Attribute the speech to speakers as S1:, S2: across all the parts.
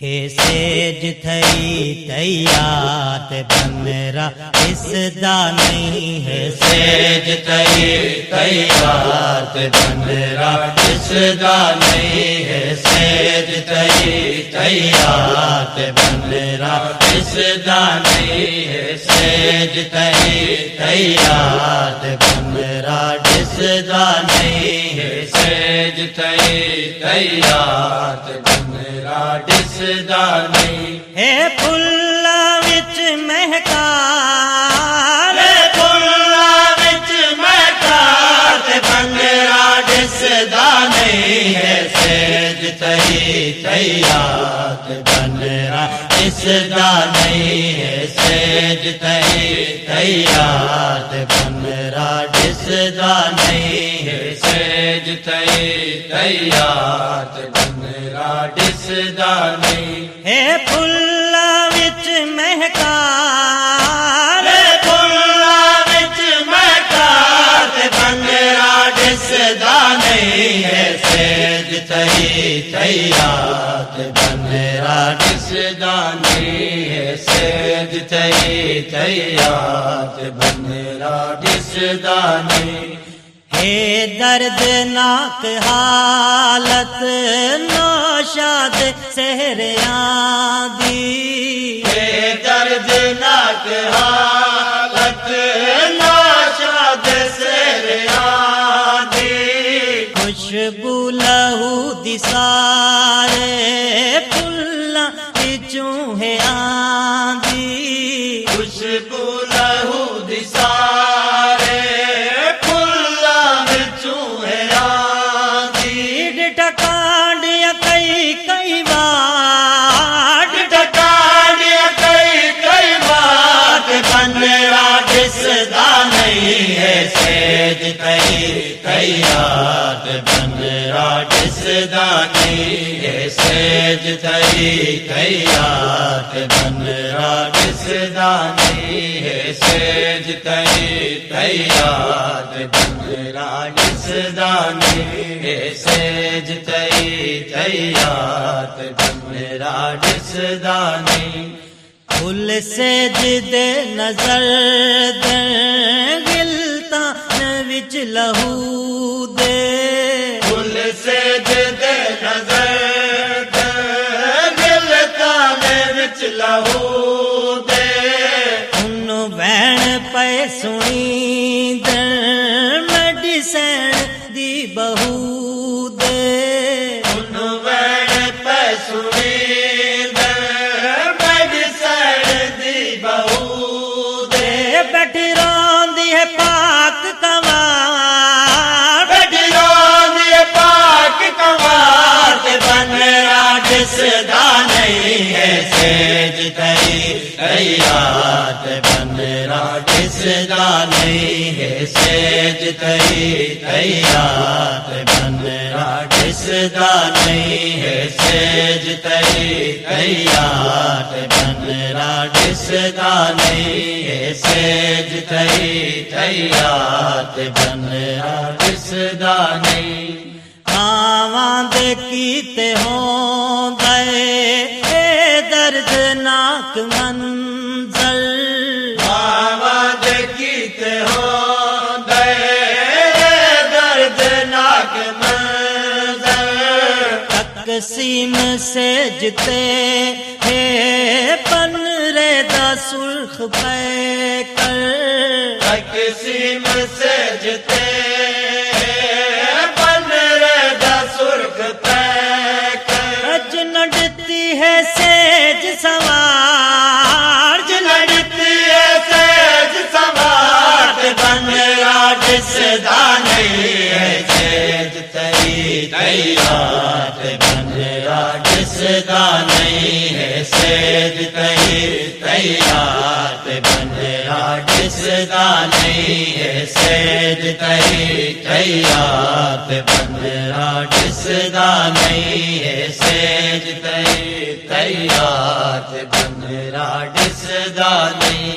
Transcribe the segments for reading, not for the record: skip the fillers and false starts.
S1: हे says थई तैयार बनरा इसदा नहीं है।
S2: सेज थई तैयार बनरा इसदा नहीं है। सेज थई तैयार बनरा इसदा नहीं है। सेज थई तैयार बनरा इसदा नहीं है। सेज थई तैयार बनरा इसदा नहीं
S1: है। फुल्ला विच महकार
S2: दिसदा नहीं है। सेज थई तैयार बनरा दिसदा नहीं है। सेज थई तैयार बनरा दिसदा नहीं है। सेज थई तैयार बनरा दिसदा नहीं
S1: है। फुल्ला विच महकार
S2: दिसदा नहीं है। सेज थई तैयार बनरा दिसदा नहीं है। सेज थई तैयार बनरा दिसदा नहीं
S1: हे। दर्दनाक हालत नौशाद सहरियां दी।
S2: हे दर्दनाक हालत नौशाद सहरियां दी।
S1: खुशबू लहू दी सारे फुल्लां विचों है आंदी।
S2: खुशबू लहू दी सारे फुल्लां विचों है आंदी।
S1: टकांडिया कई कई बार
S2: टकांडिया कई बार बनरा दिसदा नहीं है। सेज थई तैयार बनरा दिसदा नहीं है। सेज थई तैयार बनरा दिसदा नहीं है। सेज थई तैयार बनरा दिसदा नहीं है। सेज थई तैयार बनरा दिसदा नहीं
S1: फुल सेज दे नजर दे गिलतान विच लहू दे।
S2: फुल सेज दे नजर दे गिलतान विच लहू दे।
S1: उन्नू बैण पे सुनी दे मेडिसन दी बहू दे।
S2: उन्नू बैण पे सुनी दे मेडिसन दी बहू दे।
S1: बैठी रोंदी है पाक कवार।
S2: बैठी रोंदी है पाक कवार बनरा दिसदा नहीं है। सेज थई तैयार बनरा दिसदा नहीं है। सेज थई तैयार बनरा दिसदा नहीं है। सेज थई तैयार बनरा दिसदा नहीं है। सेज थई तैयार बनरा दिसदा नहीं
S1: आवां दे कीते होंदे ए दर्दनाक मंजर।
S2: आवाज कीते होंदे दर्दनाक मंजर।
S1: तकसीम से जिते हे पनरे दा सुर्ख पैकर।
S2: तकसीम से जिते बनरे दा सुर्ख पैकर।
S1: अज नडती है सेज सवार।
S2: लड़ती है सेज सवार बनरा दिसदा नहीं है। सेज थई तैयार बनरा दिसदा नहीं है। सेज थई तैयार बनरा दिसदा नहीं है। सेज थई तैयार बनरा दिसदा नहीं है। सेज थई तैयार बनरा दिसदा नहीं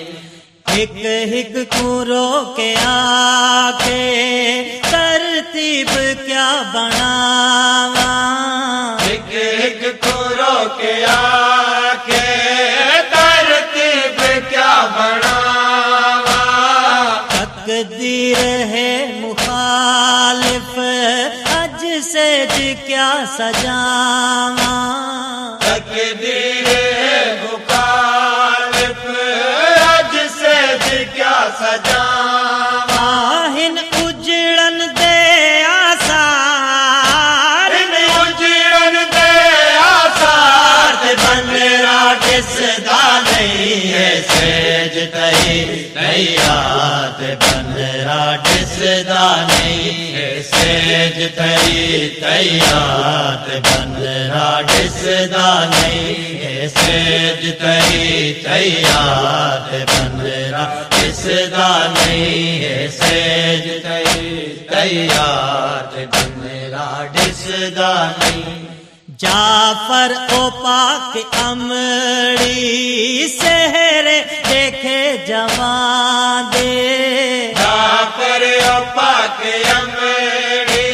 S1: हिक हिक को रोके आके तरतीब क्या बनावा।
S2: एक एक को के आके तरतीब क्या बनावा।
S1: तकदीर है मुखालिफ अज सेज क्या सजावा।
S2: तकदीर मुखालिफ अज सेज क्या सजावा।
S1: हिन उजड़न दे आसार,
S2: हिन उजड़न दे आसार ते बनरा दिसदा नहीं है सेज तई तैयार ते बनरा दिसदा नहीं है सेज तई तैयार ते बनरा दिसदा नहीं है सेज तई तैयार ते बनरा दिसदा नहीं है सेज तई तैयार ते बनरा दिसदा नहीं।
S1: जाफर ओ पाक अमड़ी सहरे देखे जवां दे।
S2: जाफर ओ पाक अमड़ी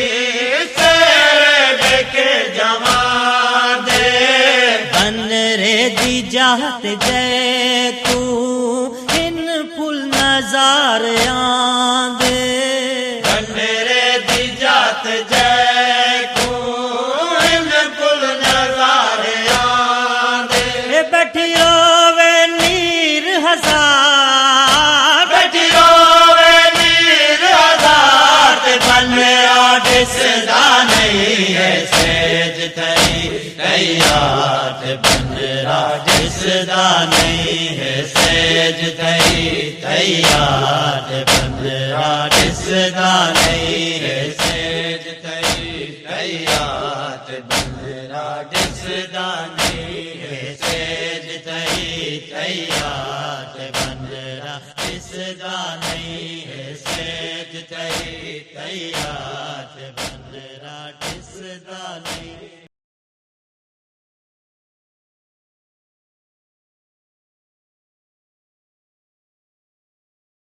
S2: सहरे देखे जवां दे।
S1: बनरे दी जात जय तू इन फुल नजार आंदे।
S2: बनरे दी जात जय को इन फुल नजार आंदे।
S1: बैठी रोवे नीर हजार,
S2: बैठी रोवे नीर हजार ते बनरा दिसदा नहीं है सेज तई तैयार ते बनरा दिसदा नहीं है सेज तई तैयार ते बनरा दिसदा नहीं है सेज तई तैयार ते बनरा दिसदा नहीं है सेज तई तैयार ते बनरा दिसदा नहीं है सेज तई तैयार ते बनरा दिसदा नहीं।